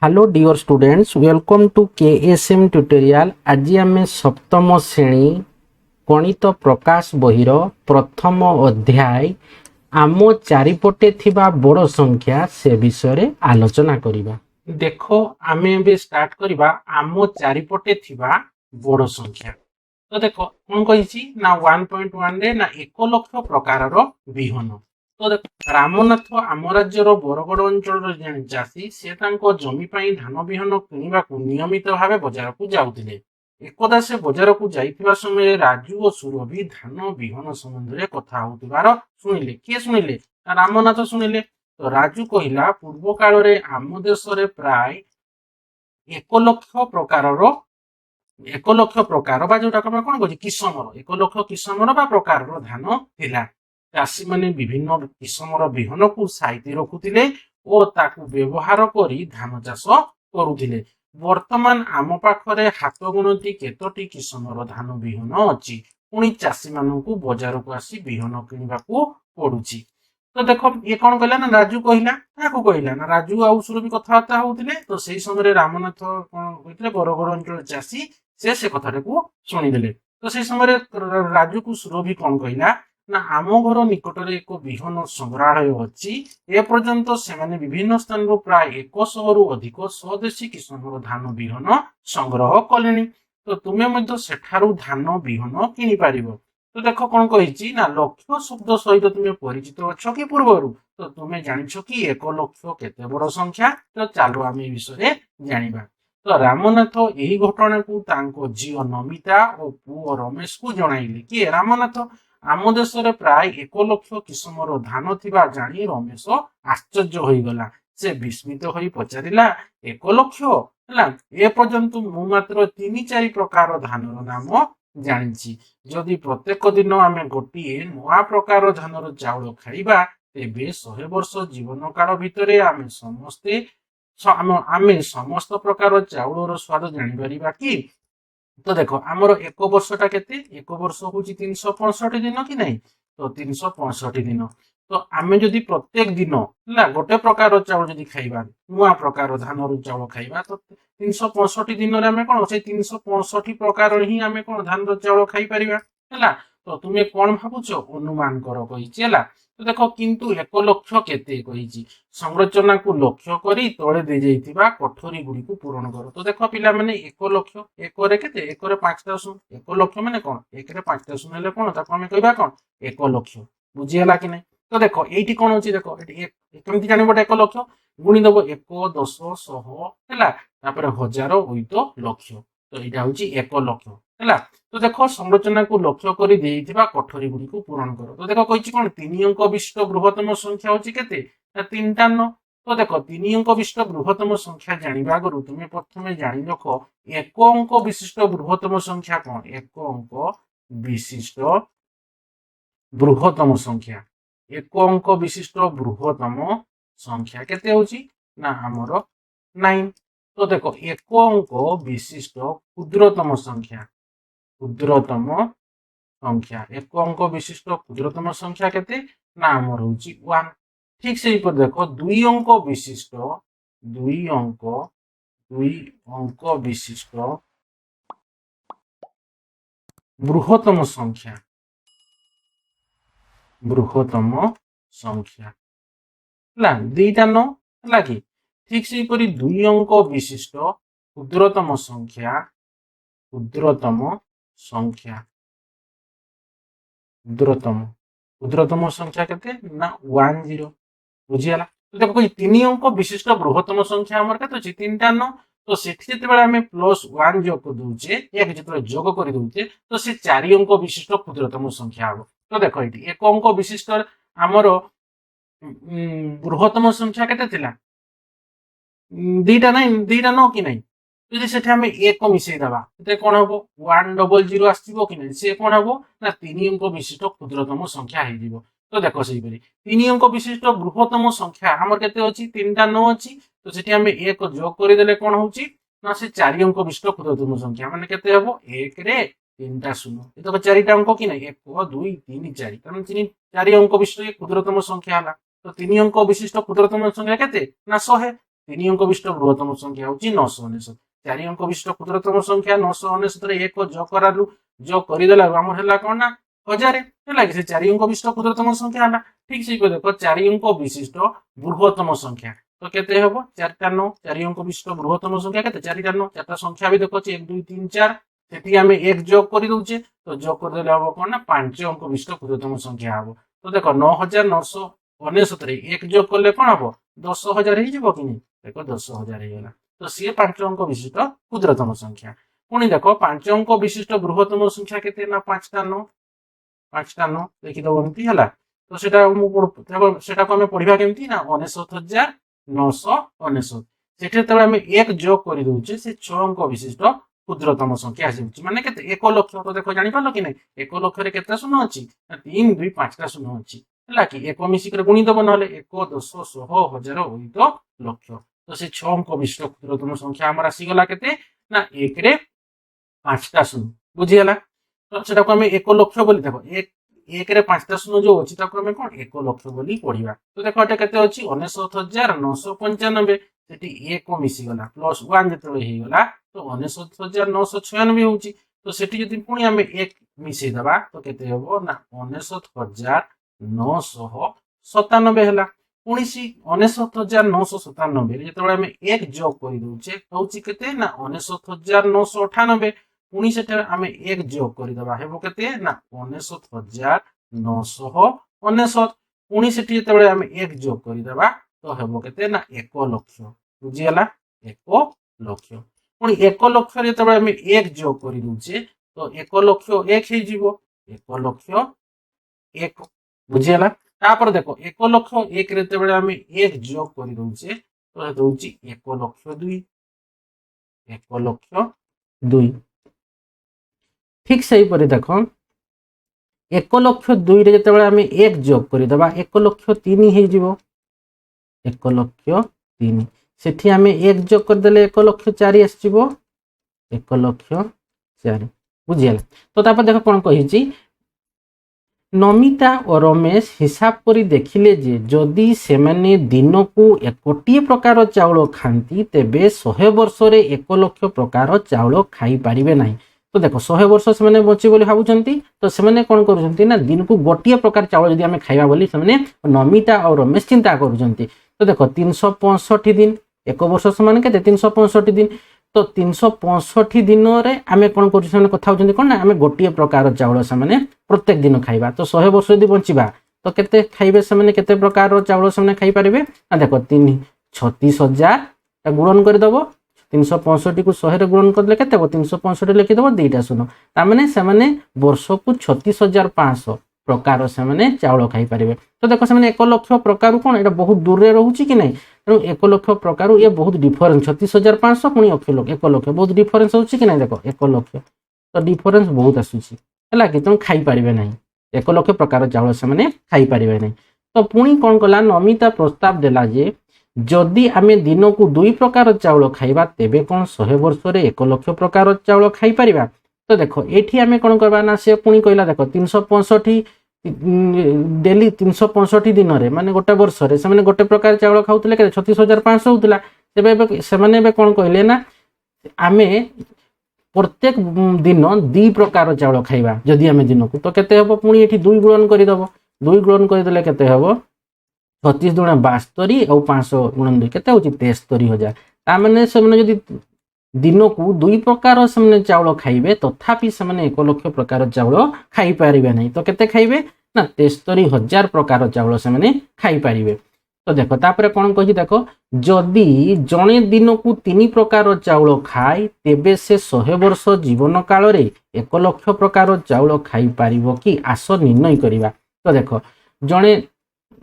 Hello dear students, welcome to KSM tutorial. आज आम सप्तम श्रेणी गणित प्रकाश बहिर प्रथम अध्याय आम चारिपटे थिबा बड़ संख्या से विषय आलोचना करिबा। देखो आमे एबे स्टार्ट करिबा आम चारिपटे थिबा बड़ संख्या। तो देखो कौन कही ना 1.1 रे ना 1 लक्ष प्रकार विहन। तो देखो रामनाथ आम राज्यर बरगड़ अंचल जड़े चाषी से जमी धान विहन किणवाक नियमित भाव बजार को जाऊे। एकदा से बजार को जाइथिबा समय राजू और सुरभि धान विहन संबंध में कथा होतिबार शुणिले। किए शुणिले? रामनाथ शुणिले। तो राजू कहिला पूर्व काल रे आम देश रे प्राय 1 लक्ष प्रकार 1 लक्ष प्रकार बा जोटा कौन कह किसमर 1 लक्ष किसमर बा प्रकार धान थिला। चाषी माने विभिन्न किसमर विहन को साइती रखुथिले और ताकू व्यवहार करी धान चाष करुथिले। वर्तमान आम पाखरे हाथ गणती केतोटी किसमर धान विहन अछि। पुणी चाषी मानू बजार को आसी विहन किणवाकू पड़ुछि। तो देखो ये कौन कहला ना राजू कहला कहला ना राजू आउ सुरभि कथबार्ता होउथिले। तो सेही समय रामनाथ कौन कहते बरगड़ अंचल चाषी से कथा को शुणिदेले। तो से समय राजू को सुरभि कौन कहला ना आम घर निकट में एक विहन संग्रहालय अच्छी। एपर्यंत से विभिन्न स्थान प्राय 100 रु अधिक स्वदेशी किसमर धान विहन संग्रह कले। तो तुम्हें सेठारु धान विहन किनी पारिबो। तो देखो कौन कही ना लक्ष्य शब्द सहित तुम्हें परिचित अच्छ कि पूर्वर। तो तुम्हें जानिछ कि 1 लक्ष केते बड़ संख्या। तो चलो आम ए विषय जानिबा। तो रामनाथ यही घटना को तांको झील नमिता और पुओ रमेश को जणाइले। किए? रामनाथ। आम देश रे प्राय 1 लक्ष किसमर धान थिबा जानी रमेश आश्चर्य हो गला। से विस्मित होई पचारिला 1 लक्ष हला ए पर्यंत मु मात्र 3-4 प्रकार धानर नाम जानिछि। जदि प्रत्येक दिन आमे गोटिए नुआ प्रकार धानर चाउल खाइबा तेबे 100 वर्ष जीवन काल भितरे आमे समस्त प्रकार चाउलर स्वाद जानिपारिबा कि? तो देखो आमर 1 वर्षटा केते? 1 वर्ष होची 365 दिन कि नहीं? तो 365 दिन। तो आमे जदि प्रत्येक दिन ना गोटे प्रकार चाउल जदि खाइबा नुआ प्रकार धानर चाउल खाइबा तो 365 दिन रे आमे कोन से 365 प्रकार ही आमे कोन धानर चाउल खाइ परिबा हैला। तो तुमे कोन भाबुछो? अनुमान करो कहिछि हैला। तो देखो किंतु 1 लक्ष केते कहिछि संरचना को लक्ष्य करी तळे दे जाइथिबा कठोरी गुडी को पूरण करो। तो देखो पिला माने 1 लक्ष 1 रे केते 1 रे 5टा शून्य 1 लक्ष माने कोन 1 रे 5टा शून्य हेले कोन ताको हमें कहबा कोन 1 लक्ष। बुझी हला कि नहीं? तो देखो एठी कोन होची देखो एठी केमति जानिबो 1 लक्ष गुणी दबो 1 10 100 हैला तापर हजार होई तो लक्ष। तो एटा होची 1 लक्ष हैला। तो देखो संरचना को लक्ष्य करी देइथिबा कठोरी गुडी को पूरण करो। तो देखो कहिछि कोन 3 अंक विशिष्ट बृहत्तम संख्या होची केते ना 3 तो देखो 3 अंक विशिष्ट बृहत्तम संख्या जानिबा आगरु तुमे प्रथमे जानि रखो 1 अंक विशिष्ट बृहत्तम संख्या कोन? 1 अंक विशिष्ट बृहत्तम संख्या 1 अंक विशिष्ट बृहत्तम संख्या केते होची ना हमरो 9। तो देखो 1 अंक विशिष्ट क्षुद्रतम संख्या 1 अंक विशिष्ट क्षुद्रतम संख्या केते ना हमर होची 1। ठीक से पर देखो 2 अंक विशिष्ट 2 अंक विशिष्ट बृहत्तम संख्या ला दीटा न हला कि ठीक से पर 2 अंक विशिष्ट क्षुद्रतम संख्या क्षुद्रतम संख्या केते ना 10। बुझियाला। तो देखो कोई 3 अंक विशिष्ट बृहत्तम संख्या हमर केते अछि 3टा न। तो सेठी जेते बेला हमें +1 जोग कर दोचे एक जेते जोग कर दोचे तो से 4 अंक विशिष्ट क्षुद्रतम संख्या हो। तो देखो एठी 1 अंक विशिष्ट हमर बृहत्तम संख्या केते थिला दीटा न कि नहीं? যদি সেটা আমি 1 মিশাই দেবা এটা কোন হবো 100 আসিবো কি নাই? সে কোন হবো না 3 অঙ্ক বিশিষ্ট ক্ষুদ্রতম সংখ্যা হই দিব। তো দেখো সেই পরি 3 অঙ্ক বিশিষ্ট বৃহত্তম সংখ্যা আমার কেতে আছে 3টা ন আছে। তো সেটি আমি 1 যোগ করে দেলে কোন হউচি না সে 4 অঙ্ক বিশিষ্ট ক্ষুদ্রতম সংখ্যা মানে কেতে হবো 1 রে 3টা শূন্য। এটা তো 4টা অঙ্ক কি নাই 1 2 3 4 কারণ 4 অঙ্ক বিশিষ্ট ক্ষুদ্রতম সংখ্যা হলা। তো 3 অঙ্ক বিশিষ্ট ক্ষুদ্রতম সংখ্যা কেতে না 100। तीन अंक विशिष्ट बृहत्तम संख्या हूँ 999। 4 अंक विशिष्ट क्षुद्रतम संख्या 999 एक जोग करालु जोग करदेला आमर है कौन ना 1000 है कि 4 अंक विशिष्ट क्षुद्रतम संख्या है। ठीक से देख 4 अंक विशिष्ट बृहत्तम संख्या तो केते हबो 4 9 4 अंक विशिष्ट बृहत्तम संख्या केते 4 9 चारटा संख्या भी देखो 1 2 3 4 सेठी आमे एक जोग कर दउचे तो जोग कर देले हबो कोन ना 5 अंक विशिष्ट क्षुद्रतम संख्या हबो। तो देखो 9999 रे एक जोग करले कोन हबो 10000 ही जिवो कि नहीं देखो 10000 हे गेला तो सी 5 अंक विशिष्ट क्षुद्रतम संख्या। पुणी देखो 5 अंक विशिष्ट बृहत्तम संख्या केते ना 5 टा 9 देखि दो एमती हला तो सेटा को हमें पढ़िबा केमती ना 99999 सेठी तबे हमें एक जोग कर दउचे से 6 अंक विशिष्ट क्षुद्रतम संख्या आसी माने केते 1 लाख तो देखो जानि पालो कि नहीं 1 लाख रे केते शून्य अछि 3 2 5 टा शून्य अछि हला कि एक मिसी करे गुणी दबो नले 1 10 100 1000 होई तो लक्ष तो से 6 अंक विशिष्ट क्षुद्रतम संख्या हमर आसी गला केते ना 1 रे 5 टा शून्य बुझी हला। तो सेटा को हमें 1 लाख बोली देखो 1 रे 5 टा शून्य जो अछि ताको हमें कोन 1 लाख बोली पढिबा। तो देखो एटा केते अछि 99995 सेठी 1 मिसी गला प्लस 1 जतले हे गला तो 99996 होउची तो सेठी जदि पुणी हमें 1 मिसी दबा तो केते हबो ना 99997 हला। पुणी सी 99997 जतले हमें 1 जोग कर दउचे होउची केते ना 99998 पुणी सेटा हमें 1 जोग कर दबा हेबो केते ना 99999 पुणी सेठी जतले हमें 1 जोग कर दबा तो हेबो केते ना 1 लाख बुझी हला 1 लाख। पुणी 1 लाख रे तबे हम 1 जोग कर दउचे तो 1 लाख 1 हे जीवो 1 लाख 1 बुझी हला। तापर देखो 1 लाख 1 रे तबे हम 1 जोग कर दउचे तो दउची 1 लाख 2 1 लाख 2। ठीक सही परे देखो 1 लाख 2 रे जतबे हम 1 जोग कर दबा 1 लाख 3 हे जीवो 1 लाख 3 सेठी आमे 1 जोग कर देले 1 लाख 4 आसीबो 1 लाख 4 बुझियला। तो तापर देखो कोन कहिची नमिता और रमेश हिसाब करी देखिले जे जदि से माने दिन को 1 प्रकार चाउल खांती तेबे 100 वर्ष रे 1 लाख प्रकार चाउल खाई पारिबे नाही। तो देखो 100 वर्ष से माने बची बोली भाबुचंती तो से माने कोन करूचंती ना दिन को 1 प्रकार चाउल जदि हमें खाइबा बोली से माने नमिता और रमेश चिंता करूचंती। तो देखो 365 दिन 1 वर्ष समान के 365 दिन तो 365 दिन रे आमे कोन करू से कथा होचंती कोन ना आमे 1 प्रकार चाउल से माने प्रत्येक दिन खाइबा तो 100 वर्ष यदि बंचिबा तो केते खाइबे से माने केते प्रकार चाउल से माने खाइ परिबे ना देखो 36000 गुणन कर दबो 365 को 100 रे गुणन करले केते 365 लिखि दबो दुईटा शून्य ता माने से माने वर्ष को 36500 प्रकार से माने चाउल खाई परिबे। तो देखो से माने 1 लाख प्रकार कोन एटा बहुत दूर रे रहउची कि नै तेणु 1 लाख प्रकार ये बहुत डिफरेंस 36500 पुणी 1 लाख बहुत डिफरेंस होची कि नै देखो 1 लाख तो डिफरेंस बहुत आसुची हला कि तुम खाई परिबे नै 1 लाख प्रकार चाउल से माने खाई परिबे नै। तो पुणी कोन कला नमिता प्रस्ताव देला जे जदि आमे दिन को 2 प्रकार चाउल खाइबा तेबे कोन 100 वर्ष रे 1 लाख प्रकार चाउल खाई परिबा। तो देखो एठी आमे कोन करबा ना से पुणी कहला देखो 365 डेली 365 दिन रे माने गोटे वर्ष रे से माने गोटे प्रकार चाउल खाउतले के 36500 होतला तेबे से माने बे कोन कहले ना आमे प्रत्येक दिन 2 प्रकार चाउल खाइबा जदि आमे दिन को तो केते हबो पुणी एठी 2 गुणन करि दबो 2 गुणन करि देले केते हबो 36 दुना 72 और 500 गुणन 2 केते होची 73000 ता माने से माने जदि दिन को 2 प्रकार से चाउल खाइबे तथापि से 1 लाख प्रकार चाउल खाई पारिबे नहीं तो केते खाइबे ना 73000 प्रकार चाउल से खाई पारिबे। तो देखो तापर कोन कहि देखो जदि जणे दिन को 3 प्रकार चाउल खाई तेबे से 100 वर्ष जीवन काल रे 1 लाख प्रकार चाउल खाई पारिबो कि आस निर्णय करिबा। तो देखो जणे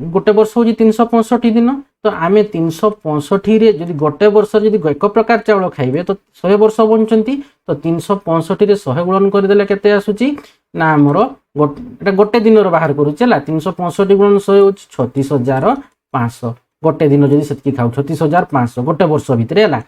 गोटे वर्ष हो 365 दिन तो आमे 365 रे जदि गोटे वर्ष जदि 1 प्रकार चाउल खाइबे तो 100 वर्ष बंचंती तो 365 रे 100 गुणन कर देले केते आसुची ना हमर एटा गोटे दिन रो बाहर करू चला 365 गुणन 100 होची 36500 गोटे दिन जदि सेति खाउ 36500 गोटे वर्ष भितरे हला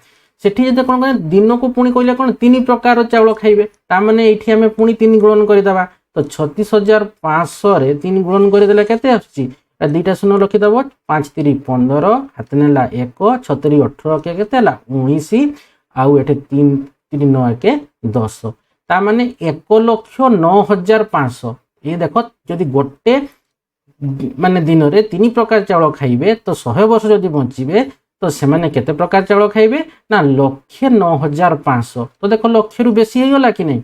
सेठी जदि कोन दिन को पुणी कहले कोन 3 प्रकार चाउल खाइबे ता माने एठी हमें पुणी 3 गुणन कर दबा तो 36500 रे 3 गुणन कर देले केते आसुची दुईटा शून्य रखिदेव 5 3 15 हाथ नेला 1 6 3 18 के केते हला 19 आउ एठे 3 3 9 के 10 ता माने 1,09,500 ये देखो जदि गोटे माने दिन रे 3 प्रकार चावल खाइबे तो 100 वर्ष जदि बंचिबे तो से माने केते प्रकार चावल खाइबे ना 1,09,500 तो देखो लक्ष रु बेसी हो गला कि नहीं।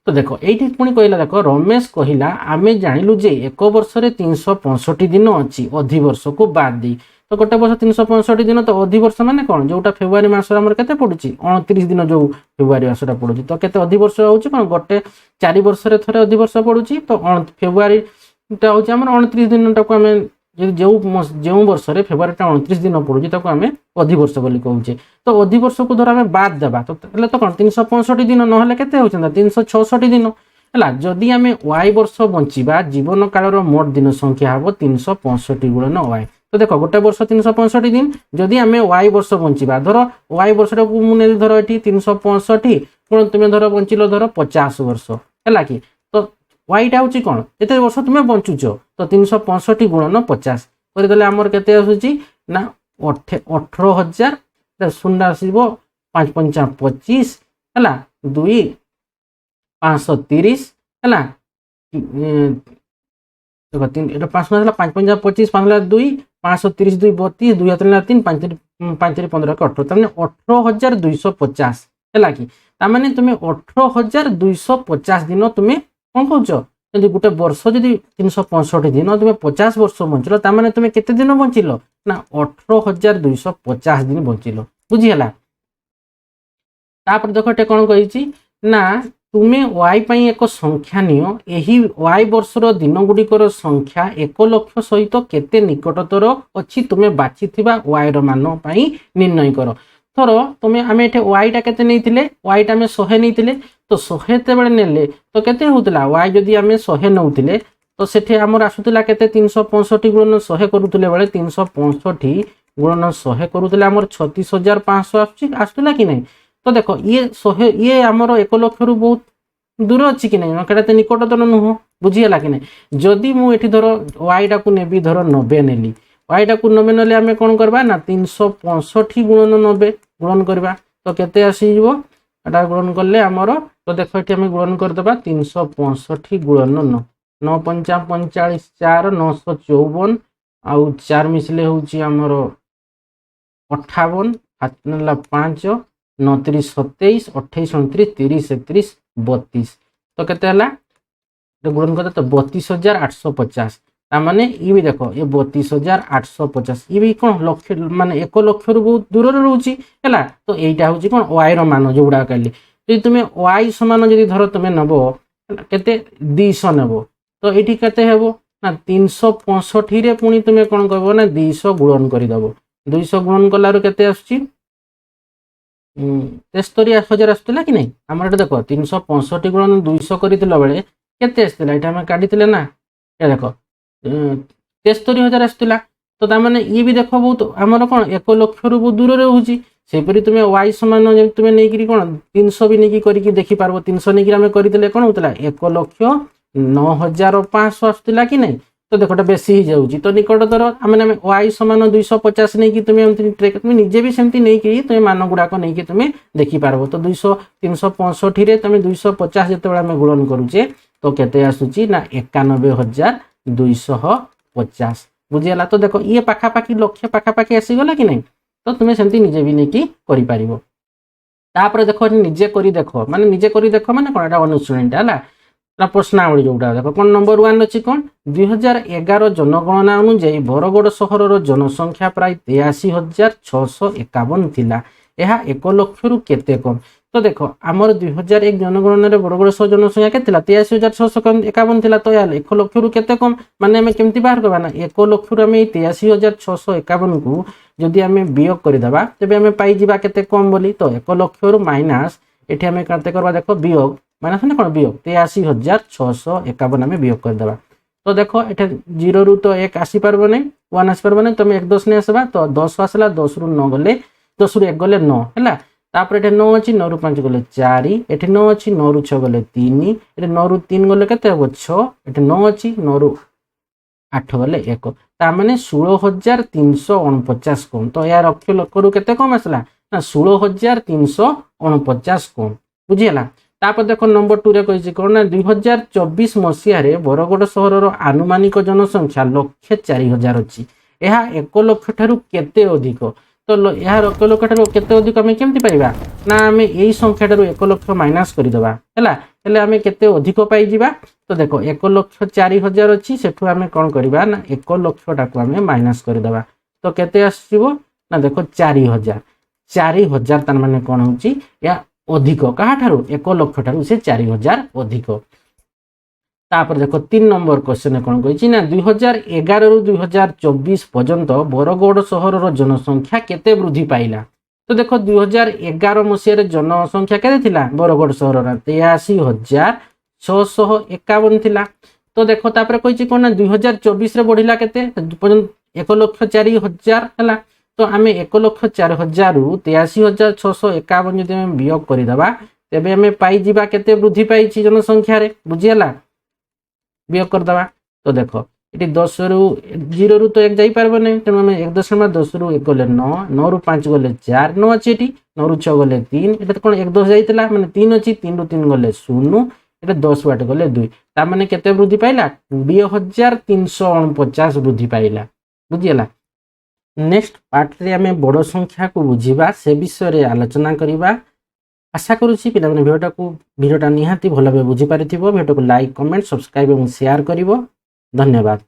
तो देखो ये पुणी कहला देखो रमेश कहला आमे जानिलु जे एक वर्ष रे 365 दिन अच्छी अधि वर्ष को बाद दी तो गोटे वर्ष 365 दिन तो अधि वर्ष माने कौन जोटा फेब्रुआरी मास हमर केते पडुची 29 दिन जो फेब्रुआरी मासटा पडुची तो केते अधि वर्ष होउची कोन गोटे 4 वर्ष रे थरे अधि वर्ष पडुची तो फेब्रुआरी टा होउची हमर 29 दिन टा को हमें जो वर्ष रे फेब्रुआरी टा 29 दिन पडुची ताको हमें अधि वर्ष बोली कहउचे तो अधि वर्ष को धर हमें बाद देबा तो हले तो कोन 365 दिन न हले केते होउचंदा 366 दिन हला जदी हमें y वर्ष बंचिबा जीवन काल रो मोट दिन संख्या हबो 365 गुणन y तो देखो गोटे वर्ष 365 दिन जदि आम y वर्ष बंचिबा धर y वर्ष मुझे धर ये 365 गुण तुम्हें धर बंचिल धर 50 वर्ष है कि तो yटा हूँ कौन ये वर्ष तुम्हें बंचुच तो 365 गुणन 50 करदे आमर केते आसुची ना 18,000 शून्य आसो 5 5 25 है 2 530 है देखो 3 5 5 5 25 5 2 530 2 32 2 3 5 3 15 के 18 तमाने 18,250 है कि तमाने तुम्हें 18,250 दिन तुम्हें कौन कहूच जब गोटे वर्ष जदि 365 दिन तुम्हें 50 वर्ष बंचिल तमाने तुम्हें केते दिन बंचिल ना 18,250 दिन बंचिल बुझीगला। तापर देखो टे कौन कही ना तुम्हें y पाई एक संख्या नियो एही y वर्षर दिन गुड़िकर संख्या 1 लक्ष सहित केते निकटतर अच्छी तुम्हें बाछिथिबा y रो मान पाई निर्णय कर थर तुम्हें आम ये y टा केते नैथिले y टा आम 100 नैथिले तो 100 ते बेले नेले तो केते होतला y जदी आम 100 नौथिले तो सेठी हमर आसुतला केते 365 गुणन 100 करूथिले बेले 365 गुणन 100 करूथिले हमर 36,500 आसुतला कि नहीं। तो देखो ये 100 ये आमर 1 लक्ष रु बहुत दूर अच्छी कि नहीं कड़ा निकटतर नुह बुझीगला कि नहीं। जदि मुझे धर y टा को नेबी धर 90 नेली y टा को 90 नेले आम कौन करबा ना 365 गुणन 90 गुणन करबा तो केते आसीबो एटा गुणन करले आमर तो देखो ये आम गुणन करदेबा 365 गुणन 9 9 5 45 4 954 आउ 4 मिसले होउची आमर 58 हाथ नेला 5 9 3 27 28 29 30 31 32 तो केते हला गुणन करते तो 32,850 तामाने ये भी देखो ये 32,850 ये भी कौन लक्ष माने 1 लक्ष रु बहुत दूर रोची है तो यहीटा हूँ कौन y रो मान जो गुड़ा कहली जी तुम्हें y समान जदि धर तुम्हें नब केते 200 नेब तो ये केते हेबो ना 365 रे पुणी तुम्हें कौन कहबो ना 200 गुणन करदेव 200 गुणन कलार केते आसुची 73,000 आसुला कि नहीं आम देख 365 गुणन 200 करथिला बेले केते आसथिला एटा हम काढिथिले ना ये देखो 73,000 आसथिला तो तामाने ये भी देखो बहुत आमर कौन 1 लक्ष रु बहुत दूर रोची सेपरी तुम्हें y समान तुम्हें नहीं कौन 300 भी नहीं करके देखी पारबो 300 नहीं आम करथिले कोन होतला 1,09,500 आसथिला कि नहीं। तो देखो बेसी ही जाऊँगी तो निकटतर आम y समान 250 नहीं कि तुम्हें ट्रेक तुम्हें निजे भी सेमती नहीं कि तुम्हें मान गुड़ाक नहीं कि तुम्हें देखी पारबो तो 200 365 रे तुम्हें 250 जिते आम गुणन करुचे तो केते आसुची ना 91,250 बुझीगला। तो देखो ये पाखापाखि लक्ष्य पाखापाखि आसीगला कि नहीं तो तुम्हें सेमती निजे भी नहीं कि करि पारिबो। तापर देखो निजे करी देखो माने निजे करी देखो माने कोन एटा अनुसरणटा हला प्रश्नावली जोटा देखो कौन नंबर 1 अच्छी कौन 2011 जनगणना अनुଯାयी बरगड़ सहर जनसंख्या प्राय 83,651 थिला यह 1 लक्ष रु केते कम। तो देखो आमर 2001 जनगणना बरगड़ सहर जनसंख्या के 83,651 थिला तो यार 1 लक्ष रु केते कम माने हमें केमती बाहर करबा ना 1 लक्ष रु हमें 83,651 को जदि हमें वियोग करदेबा तेबे हमें पाई जिबा केते कम बोली तो 1 लक्ष रु माइनस एठी हमें करते करबा देखो वियोग माइनस ने कौन वियोग 83,651 आम वियोग करदेबा तो देखो ये 0 रु तो 1 आसी पारबो नहीं 1 आसी पारबो नहीं तुम 1 10 नहीं आसबा तो 10 आसला 10 रु 9 गले 10 रु 1 गले 9 है तापर ये 9 अच्छी 9 रु 5 गले 4 ये 9 अच्छी 9 रु 6 गले 3 ये 9 रु 3 गले केते 6 ये 9 अच्छी 9 रु 8 गले 1 तामाने 16,349 कौन तो यार अक्ष लक्ष रु केते कम आसला ना 16,349 कौन बुझीगला। तापर देखो नंबर 2 रे कहिछि कोन ना 2024 मसिया रे बरगड़ सहर रो आनुमानिक जनसंख्या 1,04,000 अछि। यह 1 लाख ठारू केते अधिक तो यार 1 लाख ठारू केते अधिक आमे केमति पाइबा ना आमे एई संख्या ठारू 1 लाख माइनस करि दबा हैला हेले आमे केते अधिक पाइ जिबा तो देखो 1,04,000 अछि सेठु आमे कोन करिबा ना 1 लाख टाको आमे माइनस करि दबा तो केते आसीबो ना देखो 4,000 तार माने कोन होची या अधिक कहा ठारू 1 लाख ठारू से 4,000 अधिक। तापर देखो 3 नंबर क्वेश्चन कोन कहिछि ना 2011 रु 2024 पर्यंत बरगड़ सहर रो जनसंख्या केते वृद्धि पाइला तो देखो 2011 मसिया रे जनसंख्या केते थिला बरगड़ सहर रा 83,651 थिला तो देखो तापर कहिछि कोन ना 2024 रे बढ़िला केते 1,04,000 हला तो आमे 1,04,000 रु 83,651 जदि हम वियोग करि दबा तेबे हमें पाई जिबा केते वृद्धि पाइछि जनसंख्या रे बुझियला वियोग कर दबा तो देखो इटी 10 रु 0 रु तो 1 जाई परबो नै तेनु हम 1.10 रु 1 गले 9 9 रु 5 गले 4 9 अछि इटी 9 रु 6 गले 3 एटा कोन 1 10 जाईतला माने 3 अछि 3 रु 3 गले 0 एटा 10 वाट गले 2 ता माने केते वृद्धि पाइला 20,349 वृद्धि पाइला बुझियला। नेक्स्ट पार्ट रे हमें बड़ संख्या को बुझीबा से विषय रे आलोचना करिबा आशा करूछि पिला माने वीडियोटा निहाती भल भाबे बुझी पारिथिबो वीडियो को लाइक कमेंट सब्सक्राइब एवं शेयर करिवो धन्यवाद।